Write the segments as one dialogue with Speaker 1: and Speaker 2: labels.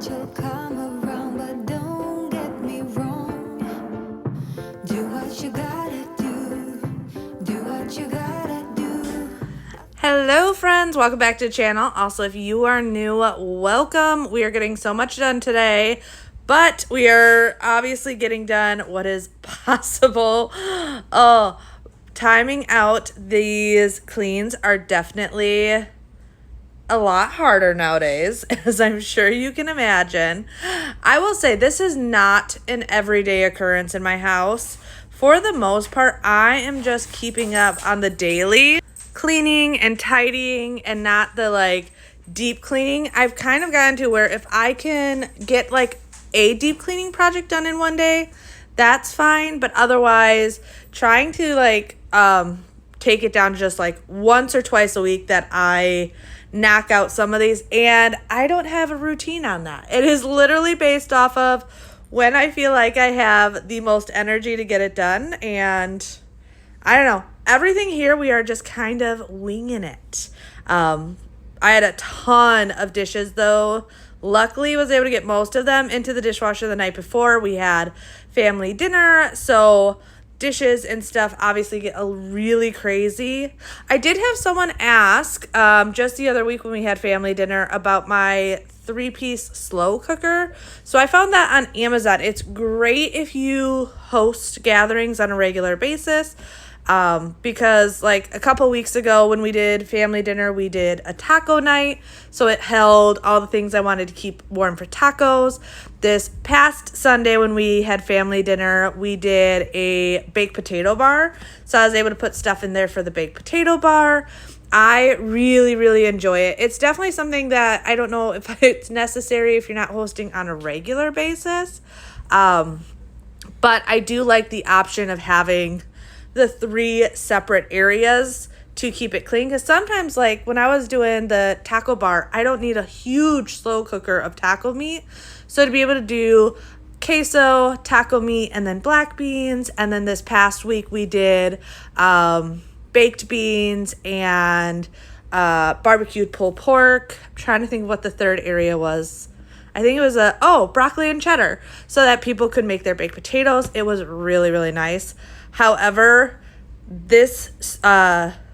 Speaker 1: that you'll come around, but don't get me wrong. Do what you gotta do. Do what you gotta do.
Speaker 2: Hello friends, welcome back to the channel. Also, if you are new, welcome. We are getting so much done today, but we are obviously getting done what is possible. Oh, timing out these cleans are definitely a lot harder nowadays, as I'm sure you can imagine. I will say this is not an everyday occurrence in my house. For the most part, I am just keeping up on the daily cleaning and tidying and not the like deep cleaning. I've kind of gotten to where if I can get like a deep cleaning project done in one day, that's fine. But otherwise, trying to like take it down to just like once or twice a week that I knock out some of these, and I don't have a routine on that. It is literally based off of when I feel like I have the most energy to get it done, and I don't know. Everything here, we are just kind of winging it. I had a ton of dishes though. Luckily, was able to get most of them into the dishwasher the night before. We had family dinner, so dishes and stuff obviously get really crazy. I did have someone ask just the other week when we had family dinner about my 3-piece slow cooker. So I found that on Amazon. It's great if you host gatherings on a regular basis. Because like a couple weeks ago when we did family dinner, we did a taco night. So it held all the things I wanted to keep warm for tacos. This past Sunday when we had family dinner, we did a baked potato bar. So I was able to put stuff in there for the baked potato bar. I really, really enjoy it. It's definitely something that I don't know if it's necessary if you're not hosting on a regular basis. But I do like the option of having the 3 separate areas to keep it clean, because sometimes like when I was doing the taco bar, I don't need a huge slow cooker of taco meat. So to be able to do queso, taco meat, and then black beans, and then this past week we did baked beans and barbecued pulled pork. I'm trying to think of what the third area was. I think it was broccoli and cheddar, so that people could make their baked potatoes. It was really, really nice. However, this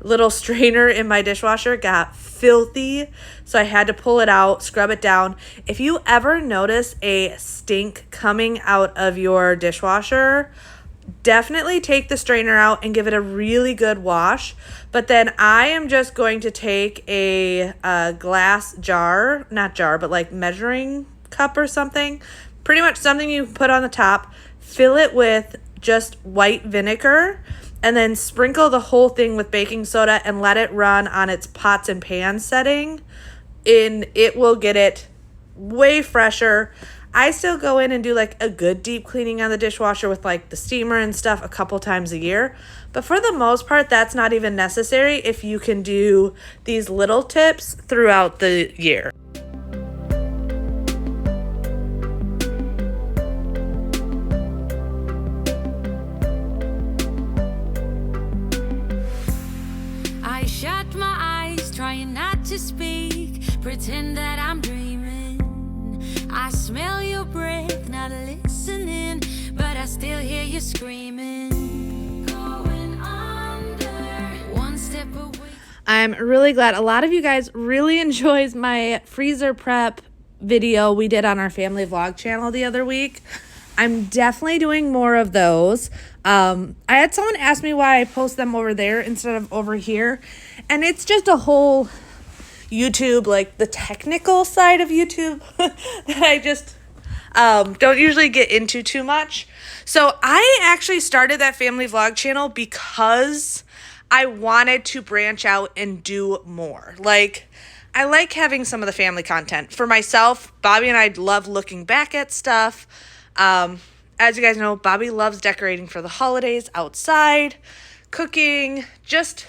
Speaker 2: little strainer in my dishwasher got filthy, so I had to pull it out, scrub it down. If you ever notice a stink coming out of your dishwasher, definitely take the strainer out and give it a really good wash. But then I am just going to take a glass jar, not jar, but like measuring cup or something, pretty much something you put on the top, fill it with just white vinegar, and then sprinkle the whole thing with baking soda and let it run on its pots and pans setting. It will get it way fresher. I still go in and do like a good deep cleaning on the dishwasher with like the steamer and stuff a couple times a year. But for the most part, that's not even necessary if you can do these little tips throughout the year.
Speaker 1: I shut my eyes, trying not to speak, pretend that I'm dreaming. I smell your breath, not listening, but I still hear you screaming. Going under, one step away.
Speaker 2: I'm really glad a lot of you guys really enjoys my freezer prep video we did on our family vlog channel the other week. I'm definitely doing more of those. I had someone ask me why I post them over there instead of over here. And it's just a whole YouTube, like the technical side of YouTube that I just don't usually get into too much. So I actually started that family vlog channel because I wanted to branch out and do more. Like, I like having some of the family content. For myself, Bobby and I love looking back at stuff. As you guys know, Bobby loves decorating for the holidays outside, cooking, just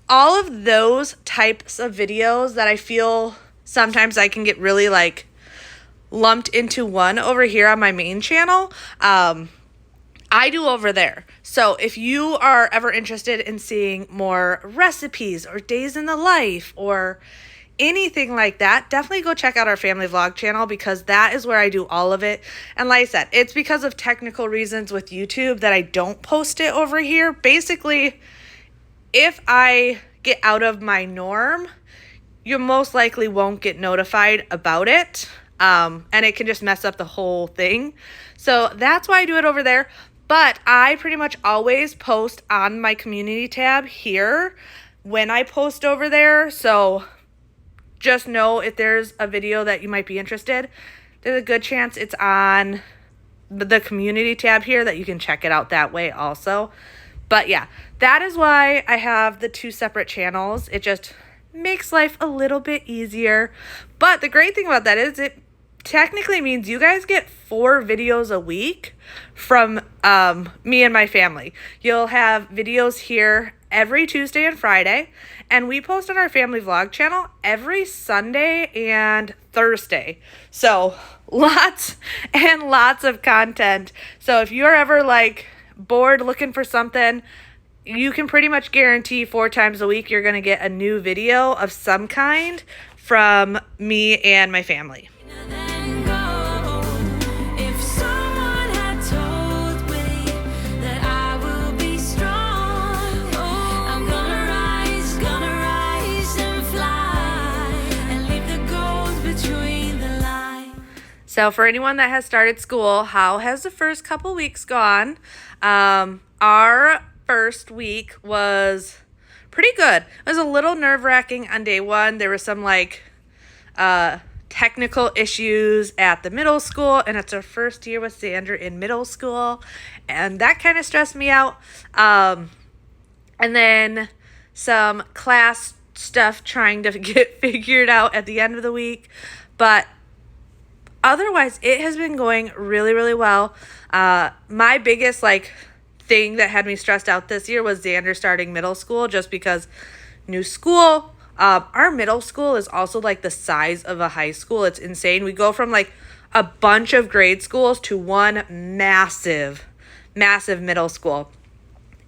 Speaker 2: all of those types of videos that I feel sometimes I can get really like lumped into one over here on my main channel. I do over there. So if you are ever interested in seeing more recipes or days in the life or anything like that, definitely go check out our family vlog channel because that is where I do all of it. And like I said, it's because of technical reasons with YouTube that I don't post it over here. Basically, if I get out of my norm, you most likely won't get notified about it. And it can just mess up the whole thing. So that's why I do it over there. But I pretty much always post on my community tab here when I post over there. So just know if there's a video that you might be interested, there's a good chance it's on the community tab here that you can check it out that way also. But yeah, that is why I have the 2 separate channels. It just makes life a little bit easier. But the great thing about that is it technically means you guys get 4 videos a week from me and my family. You'll have videos here every Tuesday and Friday, and we post on our family vlog channel every Sunday and Thursday. So lots and lots of content. So if you're ever like bored looking for something, you can pretty much guarantee 4 times a week you're going to get a new video of some kind from me and my family. So for anyone that has started school, how has the first couple weeks gone? Our first week was pretty good. It was a little nerve-wracking on day 1. There were some technical issues at the middle school, and it's our first year with Xander in middle school, and that kind of stressed me out. And then some class stuff trying to get figured out at the end of the week, but otherwise, it has been going really, really well. My biggest, thing that had me stressed out this year was Xander starting middle school, just because new school. Our middle school is also, the size of a high school. It's insane. We go from, a bunch of grade schools to one massive, massive middle school.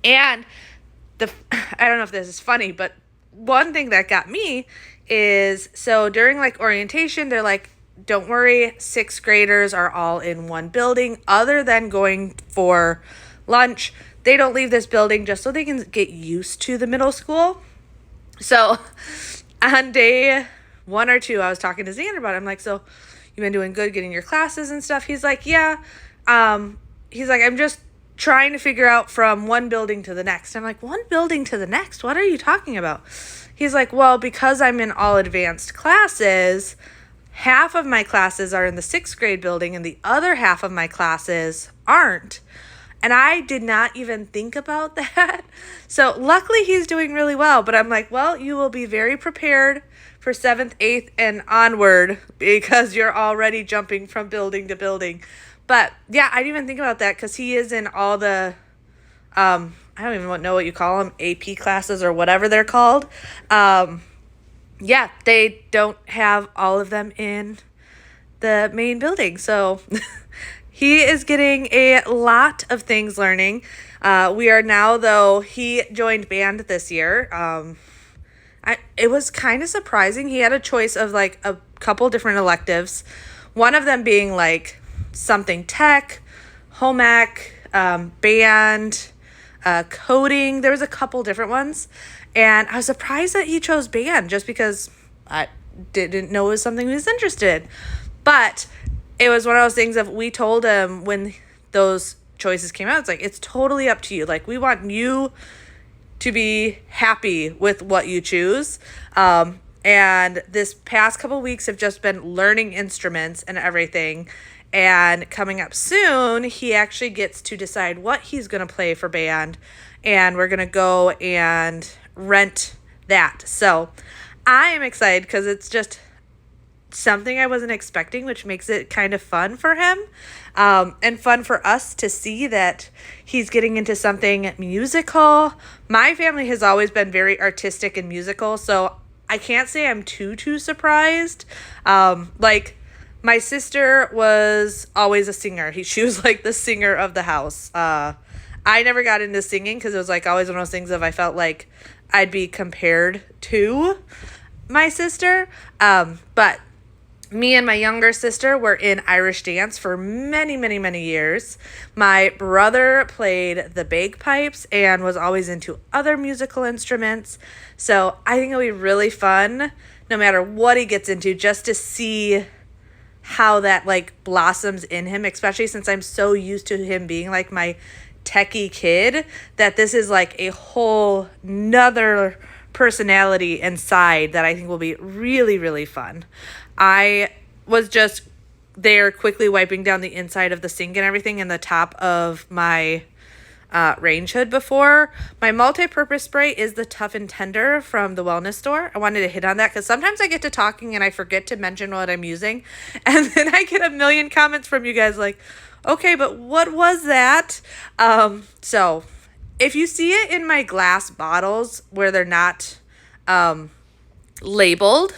Speaker 2: And I don't know if this is funny, but one thing that got me is, so during, orientation, they're like, don't worry, 6th graders are all in one building. Other than going for lunch, they don't leave this building just so they can get used to the middle school. So on day 1 or 2, I was talking to Xander about it. I'm like, so you've been doing good getting your classes and stuff? He's like, yeah. He's like, I'm just trying to figure out from one building to the next. I'm like, one building to the next? What are you talking about? He's like, well, because I'm in all advanced classes, half of my classes are in the 6th grade building and the other half of my classes aren't. And I did not even think about that. So luckily he's doing really well, but I'm like, well, you will be very prepared for 7th, 8th, and onward because you're already jumping from building to building. But yeah, I didn't even think about that because he is in all the, I don't even know what you call them, AP classes or whatever they're called. Yeah, they don't have all of them in the main building. So he is getting a lot of things learning. We are now, though, he joined band this year. It was kind of surprising. He had a choice of a couple different electives. One of them being something tech, home ec, band, coding. There was a couple different ones. And I was surprised that he chose band just because I didn't know it was something he was interested in. But it was one of those things of we told him when those choices came out, it's totally up to you. We want you to be happy with what you choose. And this past couple weeks have just been learning instruments and everything. And coming up soon, he actually gets to decide what he's going to play for band. And we're going to go and rent that. So I am excited because it's just something I wasn't expecting, which makes it kind of fun for him, and fun for us to see that he's getting into something musical. My family has always been very artistic and musical, so I can't say I'm too surprised. My sister was always a singer. She was the singer of the house. I never got into singing because it was always one of those things of I felt like I'd be compared to my sister. But me and my younger sister were in Irish dance for many, many, many years. My brother played the bagpipes and was always into other musical instruments. So I think it'll be really fun, no matter what he gets into, just to see how that like blossoms in him, especially since I'm so used to him being like my techie kid, that this is like a whole nother personality and side that I think will be really, really fun. I was just there quickly wiping down the inside of the sink and everything and the top of my range hood before. My multi-purpose spray is the Tough and Tender from the wellness store. I wanted to hit on that because sometimes I get to talking and I forget to mention what I'm using. And then I get a million comments from you guys like, okay, but what was that? So if you see it in my glass bottles where they're not labeled,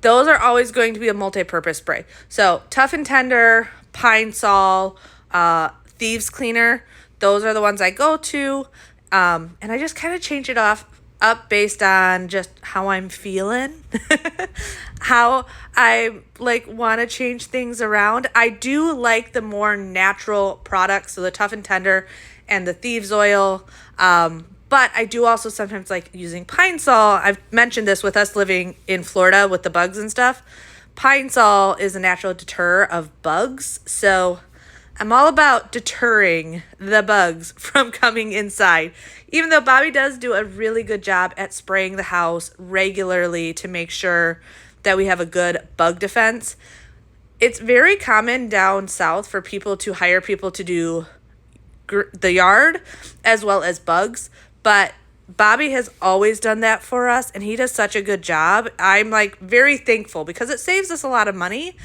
Speaker 2: those are always going to be a multi-purpose spray. So Tough and Tender, Pine Sol, Thieves Cleaner, those are the ones I go to. And I just kind of change it up based on just how I'm feeling, how I like want to change things around. I do like the more natural products, so the Tough and Tender and the Thieves Oil. But I do also sometimes like using Pine Sol. I've mentioned this with us living in Florida with the bugs and stuff. Pine Sol is a natural deterror of bugs. So I'm all about deterring the bugs from coming inside. Even though Bobby does do a really good job at spraying the house regularly to make sure that we have a good bug defense. It's very common down south for people to hire people to do the yard as well as bugs. But Bobby has always done that for us, and he does such a good job. I'm like very thankful because it saves us a lot of money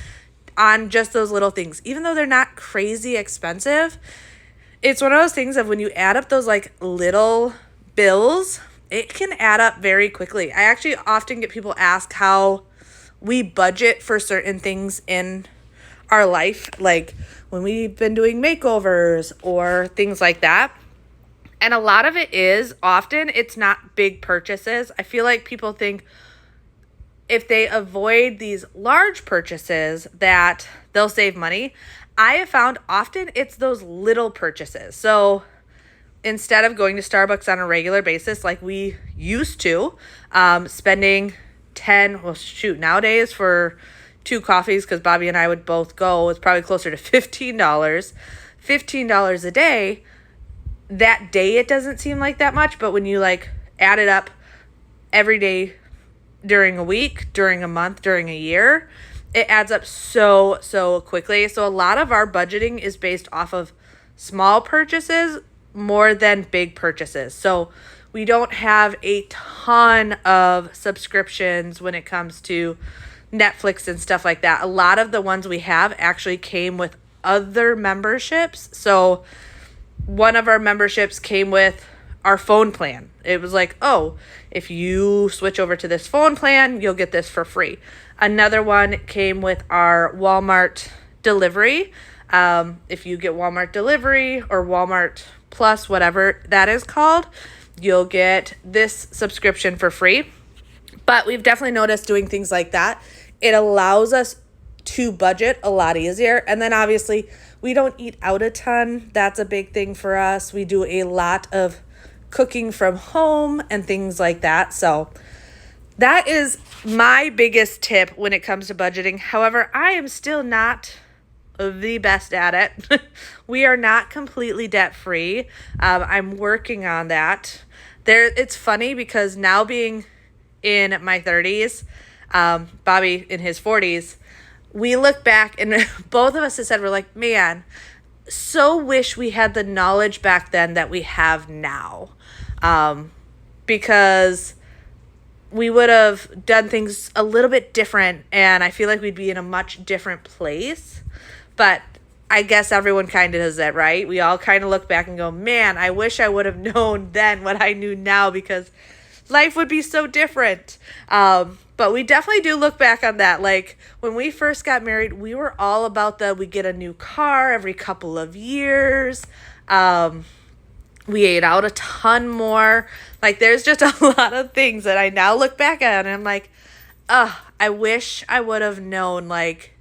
Speaker 2: on just those little things. Even though they're not crazy expensive, it's one of those things of when you add up those like little bills, it can add up very quickly. I actually often get people ask how we budget for certain things in our life, like when we've been doing makeovers or things like that. And a lot of it is often it's not big purchases. I feel like people think if they avoid these large purchases that they'll save money. I have found often it's those little purchases. So instead of going to Starbucks on a regular basis like we used to, spending nowadays for 2 coffees, because Bobby and I would both go, it's probably closer to $15 a day. That day it doesn't seem like that much, but when you like add it up every day during a week, during a month, during a year, it adds up so quickly. So a lot of our budgeting is based off of small purchases more than big purchases. So we don't have a ton of subscriptions when it comes to Netflix and stuff like that. A lot of the ones we have actually came with other memberships. So one of our memberships came with our phone plan. It was like, oh, if you switch over to this phone plan, you'll get this for free. Another one came with our Walmart delivery. If you get Walmart delivery or Walmart Plus, whatever that is called, you'll get this subscription for free. But we've definitely noticed doing things like that, it allows us to budget a lot easier. And then obviously we don't eat out a ton. That's a big thing for us. We do a lot of cooking from home and things like that. So that is my biggest tip when it comes to budgeting. However, I am still not the best at it. We are not completely debt free. I'm working on that. It's funny because now being in my 30s, Bobby in his 40s, we look back and both of us have said, we're like, man, so wish we had the knowledge back then that we have now. Because we would have done things a little bit different, and I feel like we'd be in a much different place. But I guess everyone kind of does that, right? We all kind of look back and go, man, I wish I would have known then what I knew now, because life would be so different. But we definitely do look back on that. Like when we first got married, we were all about we get a new car every couple of years. We ate out a ton more. Like there's just a lot of things that I now look back at and I'm like, I wish I would have known, like,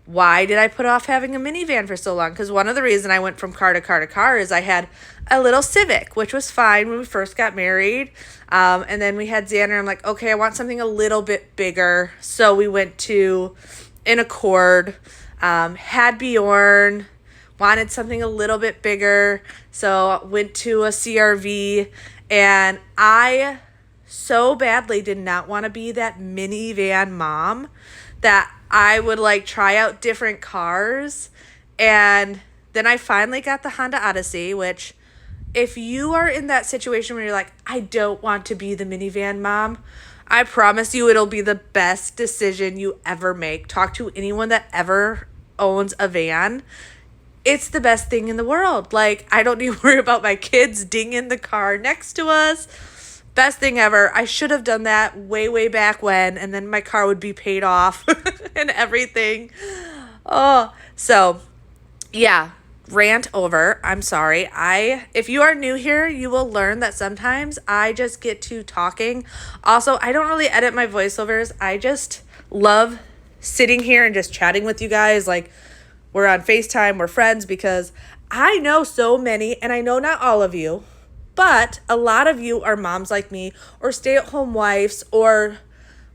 Speaker 2: why did I put off having a minivan for so long? Because one of the reasons I went from car to car to car is I had a little Civic, which was fine when we first got married. And then we had Xander. I'm like, okay, I want something a little bit bigger. So we went to an Accord, had Bjorn, wanted something a little bit bigger. So went to a CRV, and I so badly did not want to be that minivan mom that I would like try out different cars. And then I finally got the Honda Odyssey, which if you are in that situation where you're like, I don't want to be the minivan mom, I promise you it'll be the best decision you ever make. Talk to anyone that ever owns a van. It's the best thing in the world. Like, I don't need to worry about my kids dinging the car next to us. Best thing ever. I should have done that way back when, and then my car would be paid off and everything. Oh, so yeah, rant over. I'm sorry. If you are new here, you will learn that sometimes I just get to talking. Also, I don't really edit my voiceovers. I just love sitting here and just chatting with you guys. Like, we're on FaceTime, we're friends, because I know so many, and I know not all of you, but a lot of you are moms like me, or stay-at-home wives, or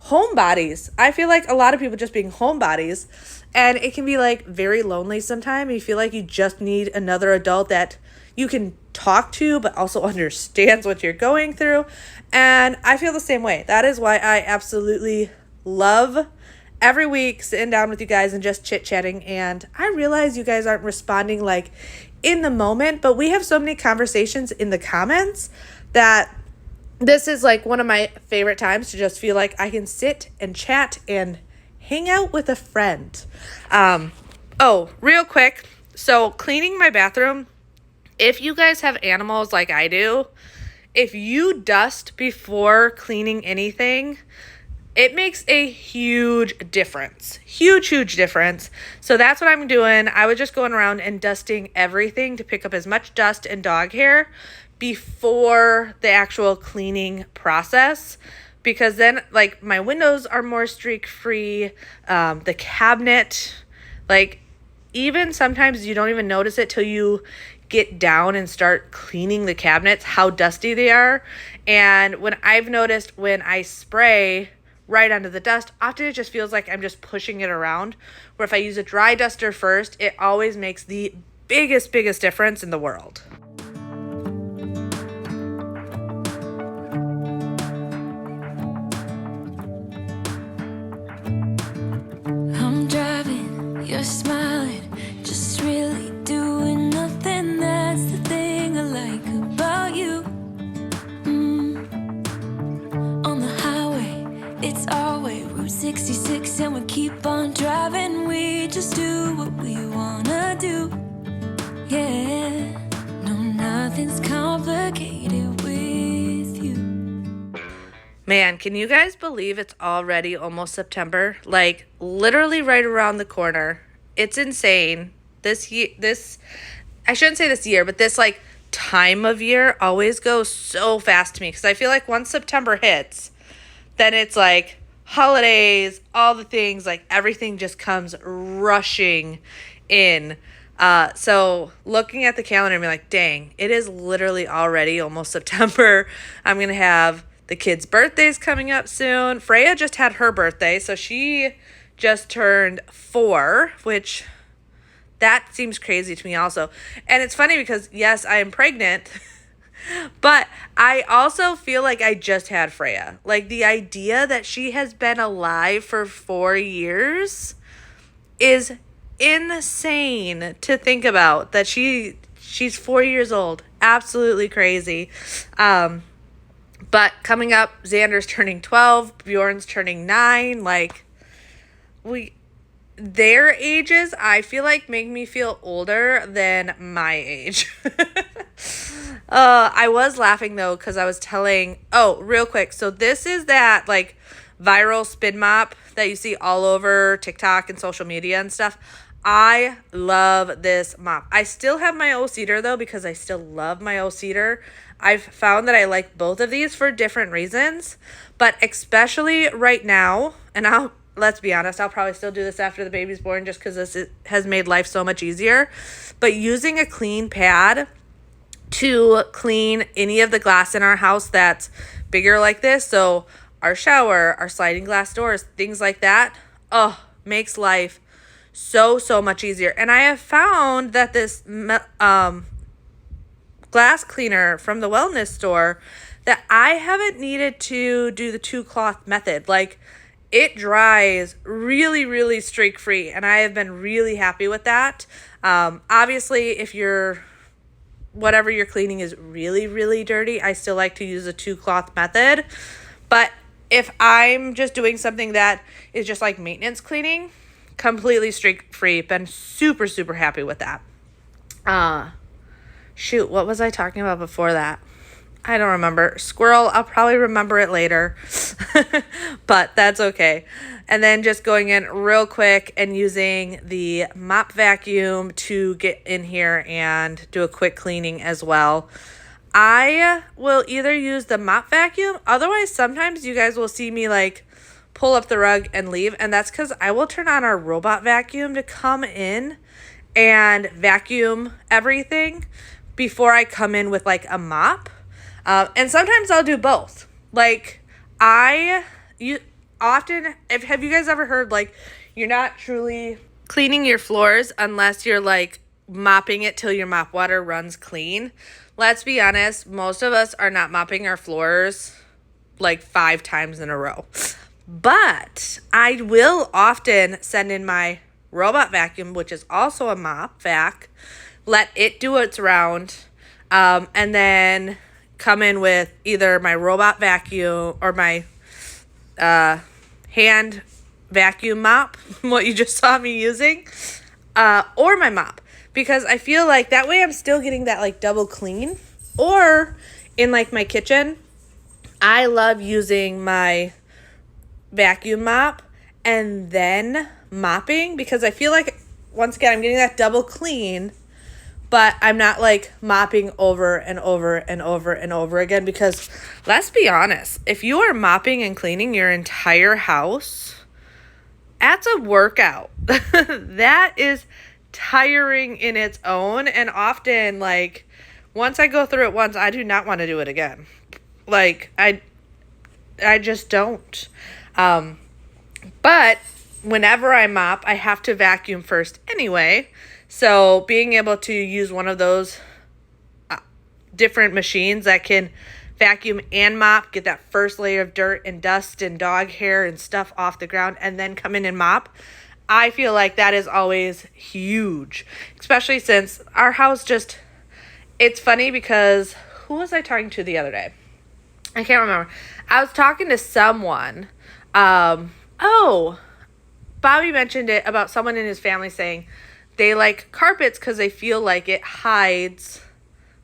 Speaker 2: homebodies. I feel like a lot of people just being homebodies, and it can be like very lonely sometimes. You feel like you just need another adult that you can talk to, but also understands what you're going through. And I feel the same way. That is why I absolutely love every week sitting down with you guys and just chit-chatting. And I realize you guys aren't responding like in the moment, but we have so many conversations in the comments that this is like one of my favorite times to just feel like I can sit and chat and hang out with a friend. Oh, real quick. So cleaning my bathroom, if you guys have animals like I do, if you dust before cleaning anything, it makes a huge difference. Huge difference. So that's what I'm doing. I was just going around and dusting everything to pick up as much dust and dog hair before the actual cleaning process, because then like my windows are more streak free. The cabinet, like even sometimes you don't even notice it till you get down and start cleaning the cabinets, how dusty they are. And when I've noticed when I spray right onto the dust, often it just feels like I'm just pushing it around. Where if I use a dry duster first, it always makes the biggest difference in the world.
Speaker 1: I'm driving, you're smiling, just really doing nothing. That's the thing I like about you. On the highway, it's our way, Route 66, and we keep on driving. We just do what we wanna do. Yeah, no, nothing's complicated with you.
Speaker 2: Man, can you guys believe it's already almost September? Like, literally right around the corner. It's insane. I shouldn't say this year, but this, like, time of year always goes so fast to me. Because I feel like once September hits, then it's, like, holidays, all the things, like, everything just comes rushing in. So looking at the calendar and being like, dang, it is literally already almost September. I'm going to have the kids' birthdays coming up soon. Freya just had her birthday, so she just turned 4, which that seems crazy to me also. And it's funny because, yes, I am pregnant, but I also feel like I just had Freya. Like, the idea that she has been alive for 4 years is insane to think about. That she's 4 years old. Absolutely crazy. But coming up, Xander's turning 12, Bjorn's turning 9. Like, their ages, I feel like, make me feel older than my age. I was laughing, though, because I was real quick. So this is that, like, viral spin mop that you see all over TikTok and social media and stuff. I love this mop. I still have my O-Cedar though, because I still love my O-Cedar. I've found that I like both of these for different reasons, but especially right now, and let's be honest, I'll probably still do this after the baby's born just because this has made life so much easier. But using a clean pad to clean any of the glass in our house that's bigger like this, so our shower, our sliding glass doors, things like that, makes life so much easier. And I have found that this glass cleaner from the wellness store, that I haven't needed to do the 2-cloth method. Like, it dries really streak free, and I have been really happy with that. Obviously, if whatever you're cleaning is really dirty, I still like to use a 2-cloth method. But if I'm just doing something that is just like maintenance cleaning, completely streak free. Been super happy with that. Shoot, what was I talking about before that? I don't remember. Squirrel, I'll probably remember it later. But that's okay. And then just going in real quick and using the mop vacuum to get in here and do a quick cleaning as well. I will either use the mop vacuum, otherwise sometimes you guys will see me like pull up the rug and leave, and that's because I will turn on our robot vacuum to come in and vacuum everything before I come in with like a mop. And sometimes I'll do both. Like, have you guys ever heard like you're not truly cleaning your floors unless you're like mopping it till your mop water runs clean? Let's be honest, most of us are not mopping our floors like 5 times in a row. But I will often send in my robot vacuum, which is also a mop vac, let it do its round, and then come in with either my robot vacuum or my hand vacuum mop, what you just saw me using, or my mop. Because I feel like that way I'm still getting that like double clean. Or in like my kitchen, I love using my vacuum mop and then mopping, because I feel like, once again, I'm getting that double clean, but I'm not like mopping over and over again. Because let's be honest, if you are mopping and cleaning your entire house, that's a workout. That is tiring in its own, and often like once I go through it once, I do not want to do it again. Like, I just don't. But whenever I mop, I have to vacuum first anyway. So being able to use one of those different machines that can vacuum and mop, get that first layer of dirt and dust and dog hair and stuff off the ground, and then come in and mop, I feel like that is always huge. Especially since our house just, it's funny because, who was I talking to the other day? I can't remember. I was talking to someone. Bobby mentioned it about someone in his family saying they like carpets because they feel like it hides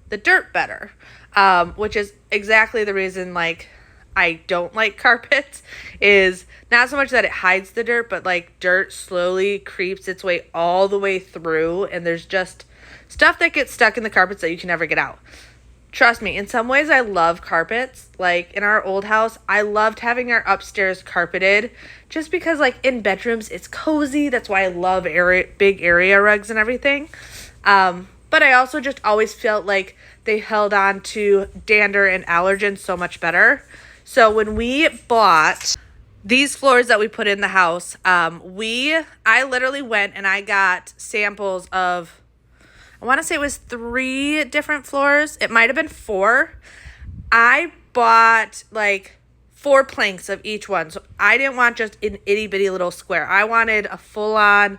Speaker 2: the dirt better. Which is exactly the reason like I don't like carpets, is not so much that it hides the dirt, but like dirt slowly creeps its way all the way through, and there's just stuff that gets stuck in the carpets that you can never get out. Trust me, in some ways I love carpets. Like in our old house, I loved having our upstairs carpeted just because like in bedrooms it's cozy. That's why I love big area rugs and everything. But I also just always felt like they held on to dander and allergens so much better. So when we bought these floors that we put in the house, I literally went and I got samples of, I want to say it was 3 different floors. It might have been 4. I bought like 4 planks of each one. So I didn't want just an itty bitty little square. I wanted a full on,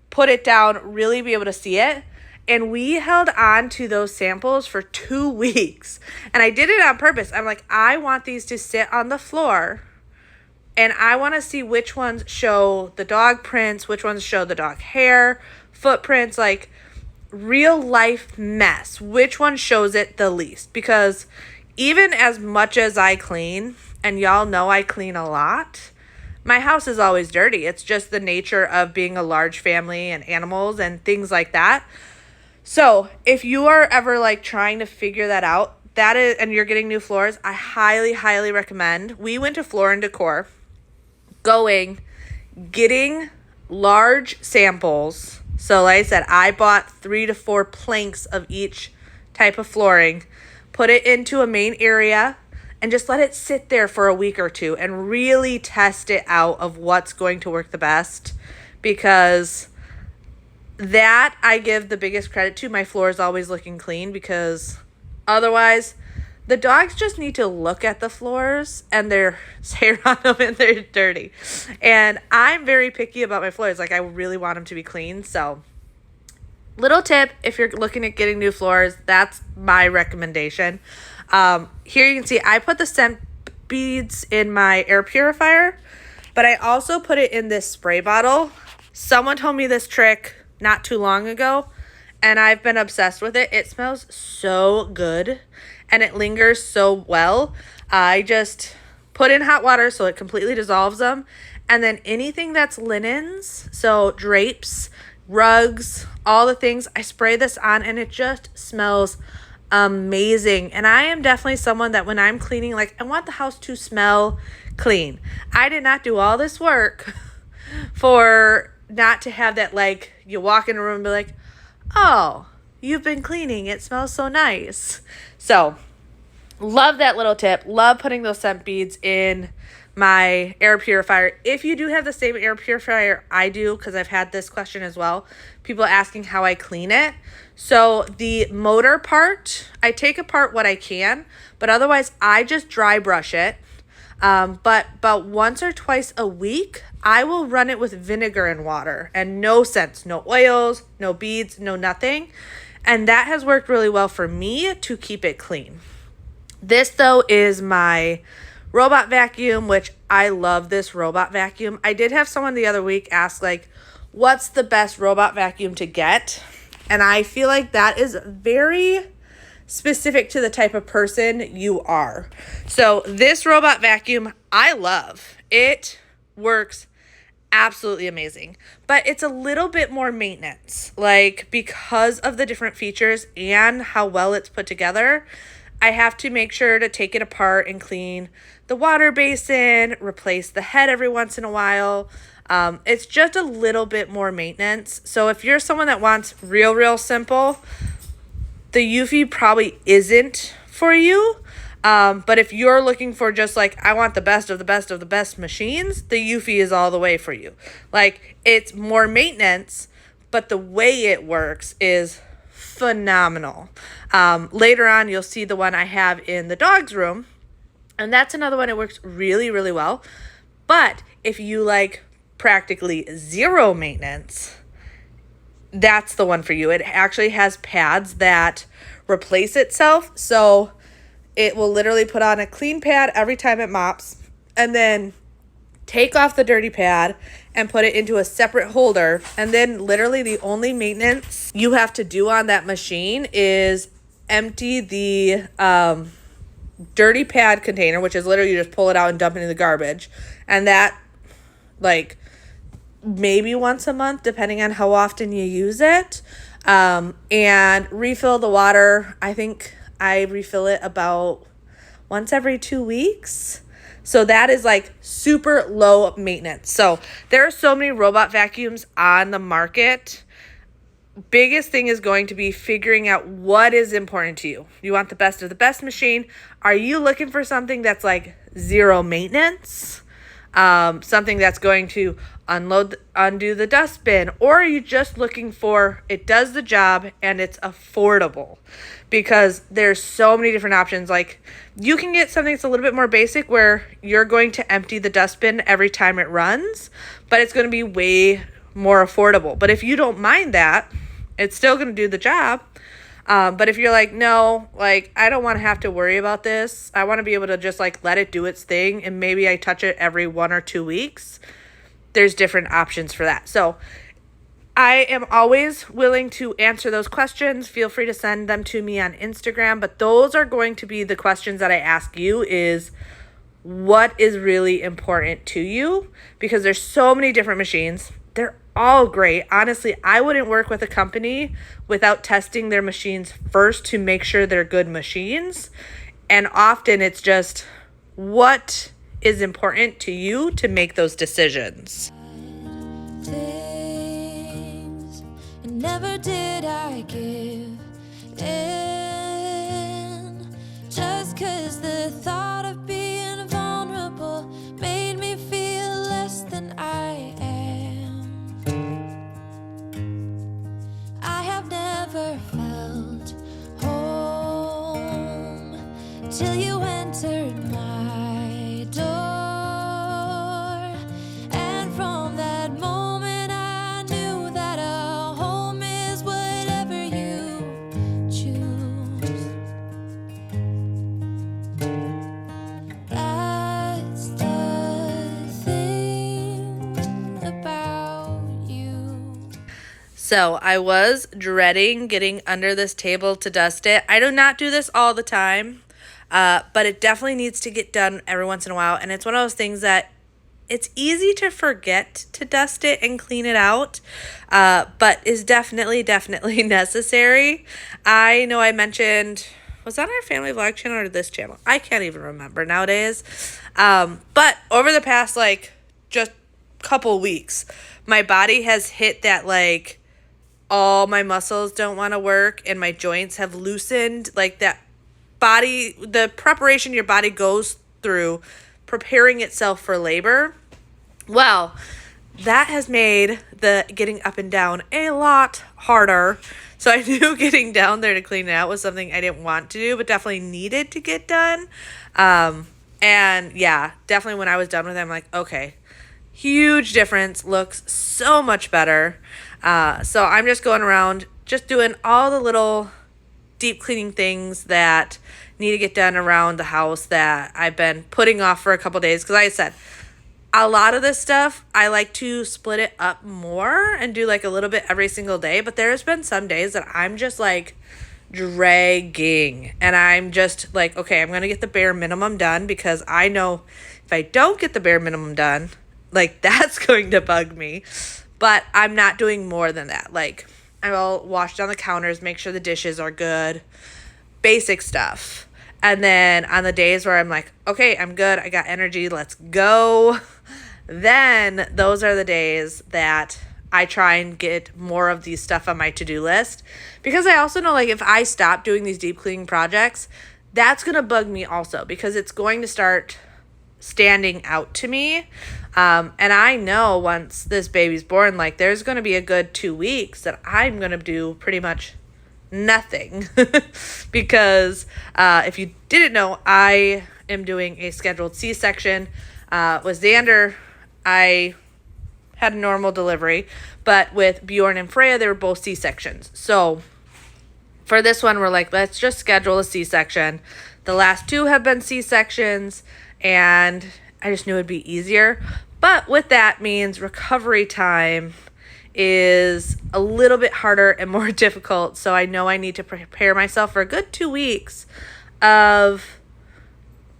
Speaker 2: put it down, really be able to see it. And we held on to those samples for 2 weeks. And I did it on purpose. I'm like, I want these to sit on the floor. And I want to see which ones show the dog prints, which ones show the dog hair, footprints, like real life mess. Which one shows it the least? Because even as much as I clean, and y'all know I clean a lot, my house is always dirty. It's just the nature of being a large family and animals and things like that. So if you are ever like trying to figure that out, that is, and you're getting new floors, I highly, highly recommend. We went to Floor and Decor, getting large samples. So like I said, I bought 3 to 4 planks of each type of flooring, put it into a main area, and just let it sit there for a week or two and really test it out of what's going to work the best, because that I give the biggest credit to. My floor is always looking clean, because otherwise the dogs just need to look at the floors and there's hair on them and they're dirty. And I'm very picky about my floors. Like, I really want them to be clean. So little tip, if you're looking at getting new floors, that's my recommendation. Here you can see I put the scent beads in my air purifier, but I also put it in this spray bottle. Someone told me this trick not too long ago, and I've been obsessed with it. It smells so good and it lingers so well. I just put in hot water so it completely dissolves them, and then anything that's linens, so drapes, rugs, all the things, I spray this on and it just smells amazing. And I am definitely someone that when I'm cleaning, like, I want the house to smell clean. I did not do all this work for not to have that, like, you walk in a room and be like, oh, you've been cleaning, it smells so nice. So love that little tip. Love putting those scent beads in my air purifier. If you do have the same air purifier I do, because I've had this question as well, people asking how I clean it. So the motor part, I take apart what I can, but otherwise I just dry brush it. But about once or twice a week, I will run it with vinegar and water, and no scents, no oils, no beads, no nothing. And that has worked really well for me to keep it clean. This, though, is my robot vacuum, which I love this robot vacuum. I did have someone the other week ask, like, what's the best robot vacuum to get? And I feel like that is very specific to the type of person you are. So this robot vacuum, I love. It works absolutely amazing, but it's a little bit more maintenance. Like, because of the different features and how well it's put together, I have to make sure to take it apart and clean the water basin, replace the head every once in a while. It's just a little bit more maintenance. So if you're someone that wants real simple, the Eufy probably isn't for you. But if you're looking for just like, I want the best of the best of the best machines, the Eufy is all the way for you. Like, it's more maintenance, but the way it works is phenomenal. Later on, you'll see the one I have in the dog's room, and that's another one. It works really well. But if you like practically zero maintenance, that's the one for you. It actually has pads that replace itself. So it will literally put on a clean pad every time it mops, and then take off the dirty pad and put it into a separate holder. And then literally the only maintenance you have to do on that machine is empty the dirty pad container, which is literally you just pull it out and dump it in the garbage. And that, like, maybe once a month, depending on how often you use it. And refill the water. I think I refill it about once every 2 weeks. So that is like super low maintenance. So there are so many robot vacuums on the market. Biggest thing is going to be figuring out what is important to you. You want the best of the best machine. Are you looking for something that's like zero maintenance? Something that's going to undo the dustbin? Or are you just looking for, it does the job and it's affordable? Because there's so many different options. Like, you can get something that's a little bit more basic where you're going to empty the dustbin every time it runs, but it's going to be way more affordable. But if you don't mind that, it's still going to do the job. But if you're like, no, like, I don't want to have to worry about this. I want to be able to just like let it do its thing, and maybe I touch it every 1 or 2 weeks. There's different options for that. So I am always willing to answer those questions. Feel free to send them to me on Instagram. But those are going to be the questions that I ask you is, what is really important to you, because there's so many different machines. They're all great. Honestly, I wouldn't work with a company without testing their machines first to make sure they're good machines. And often it's just what is important to you to make those decisions.
Speaker 1: Things, and never did I give in, just 'cause the thought of being vulnerable made me feel less than I am. I have never felt home till you entered my door, and from that moment I knew that a home is whatever you choose. That's the thing about you.
Speaker 2: So I was dreading getting under this table to dust it. I do not do this all the time, but it definitely needs to get done every once in a while. And it's one of those things that it's easy to forget to dust it and clean it out, but is definitely necessary. I know I mentioned, was that our family vlog channel or this channel? I can't even remember nowadays. But over the past, just couple weeks, my body has hit that, all my muscles don't want to work and my joints have loosened, that body, the preparation your body goes through preparing itself for labor. Well, that has made the getting up and down a lot harder. So I knew getting down there to clean it out was something I didn't want to do, but definitely needed to get done. And yeah, definitely when I was done with it, I'm like, okay, huge difference, looks so much better. So I'm just going around, just doing all the little deep cleaning things that need to get done around the house that I've been putting off for a couple days. Because like I said, a lot of this stuff, I like to split it up more and do a little bit every single day. But there's been some days that I'm just dragging. And I'm just okay, I'm going to get the bare minimum done, because I know if I don't get the bare minimum done, that's going to bug me. But I'm not doing more than that. I will wash down the counters, make sure the dishes are good, basic stuff. And then on the days where I'm okay, I'm good, I got energy, let's go, then those are the days that I try and get more of these stuff on my to-do list. Because I also know, if I stop doing these deep cleaning projects, that's going to bug me also, because it's going to start standing out to me. And I know once this baby's born, there's going to be a good 2 weeks that I'm going to do pretty much nothing. Because if you didn't know, I am doing a scheduled C-section. With Xander, I had a normal delivery, but with Bjorn and Freya, they were both C-sections. So for this one, we're let's just schedule a C-section. The last two have been C-sections, and I just knew it'd be easier. But with that means recovery time is a little bit harder and more difficult. So I know I need to prepare myself for a good 2 weeks of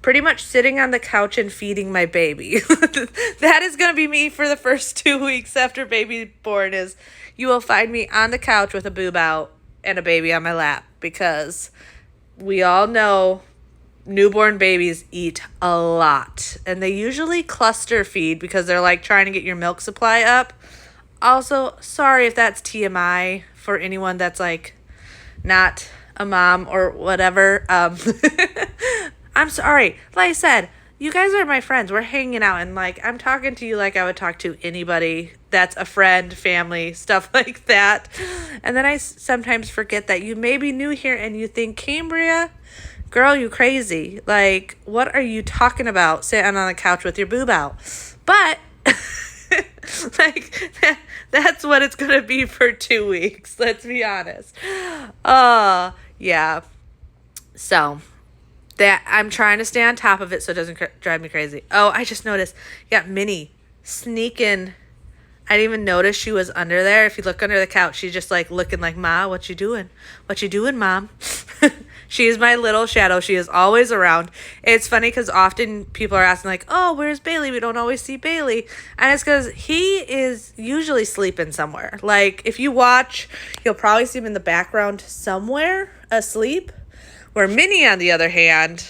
Speaker 2: pretty much sitting on the couch and feeding my baby. That is going to be me for the first 2 weeks after baby born. Is you will find me on the couch with a boob out and a baby on my lap, because we all know newborn babies eat a lot, and they usually cluster feed because they're trying to get your milk supply up. Also, sorry if that's TMI for anyone that's not a mom or whatever. I'm sorry. Like I said, you guys are my friends. We're hanging out, and I'm talking to you like I would talk to anybody that's a friend, family, stuff like that. And then I sometimes forget that you may be new here and you think, Cambria, girl, you crazy. What are you talking about sitting on the couch with your boob out? But that's what it's going to be for 2 weeks. Let's be honest. Yeah. So that I'm trying to stay on top of it so it doesn't drive me crazy. Oh, I just noticed. Yeah, Minnie sneaking. I didn't even notice she was under there. If you look under the couch, she's just looking Ma, what you doing? What you doing, Mom? She's my little shadow. She is always around. It's funny because often people are asking like, oh, where's Bailey? We don't always see Bailey. And it's because he is usually sleeping somewhere. Like if you watch, you'll probably see him in the background somewhere asleep. Where Minnie, on the other hand,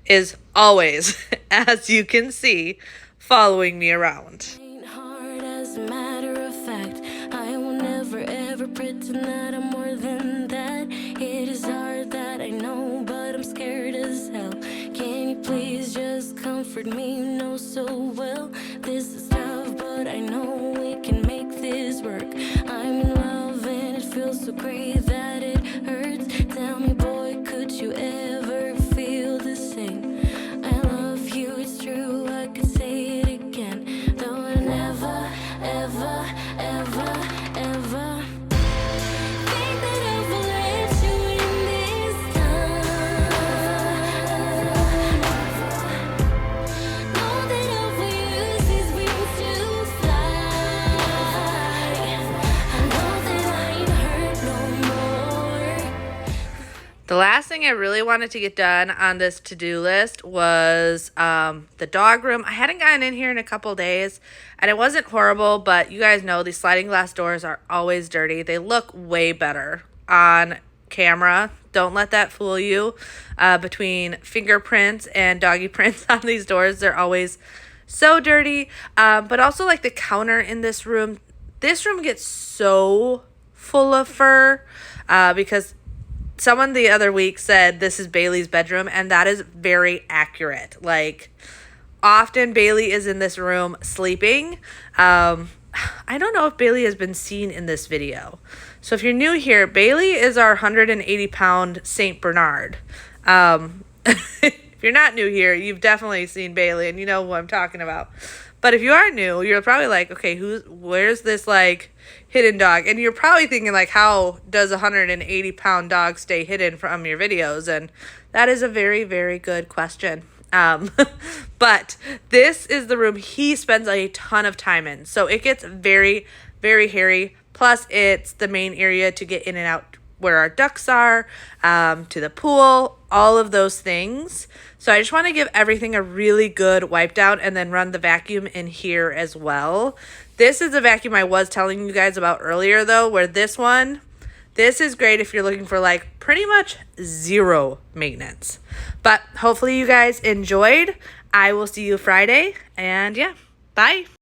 Speaker 2: is always, as you can see, following me around.
Speaker 1: Hard as a matter of fact, I will never ever pretend that I'm more than that. It is hard that I know, but I'm scared as hell. Can you please just comfort me? You know so well this is tough, but I know we can make this work. I'm in love and it feels so great that it hurts. Tell me, boy, could you ever feel the same? I love you, it's true, I could say it again. Though I never, ever, ever, ever think that I will let you in this time. Know that I will use these wings to fly. I know that I ain't hurt no more.
Speaker 2: The last thing I really wanted to get done on this to-do list was the dog room. I hadn't gotten in here in a couple days, and it wasn't horrible, but you guys know these sliding glass doors are always dirty. They look way better on camera. Don't let that fool you. Between fingerprints and doggy prints on these doors, they're always so dirty. But also like the counter in this room gets so full of fur because someone the other week said this is Bailey's bedroom, and that is very accurate. Like, often Bailey is in this room sleeping. I don't know if Bailey has been seen in this video. So if you're new here, Bailey is our 180-pound Saint Bernard. If you're not new here, you've definitely seen Bailey, and you know who I'm talking about. But if you are new, you're probably like, okay, where's this like hidden dog? And you're probably thinking like, how does a 180-pound dog stay hidden from your videos? And that is a very, very good question. But this is the room he spends a ton of time in. So it gets very, very hairy. Plus it's the main area to get in and out where our ducks are, to the pool, all of those things. So I just want to give everything a really good wipe down and then run the vacuum in here as well. This is the vacuum I was telling you guys about earlier though, where this is great if you're looking for like pretty much zero maintenance. But hopefully you guys enjoyed. I will see you Friday, and yeah, bye.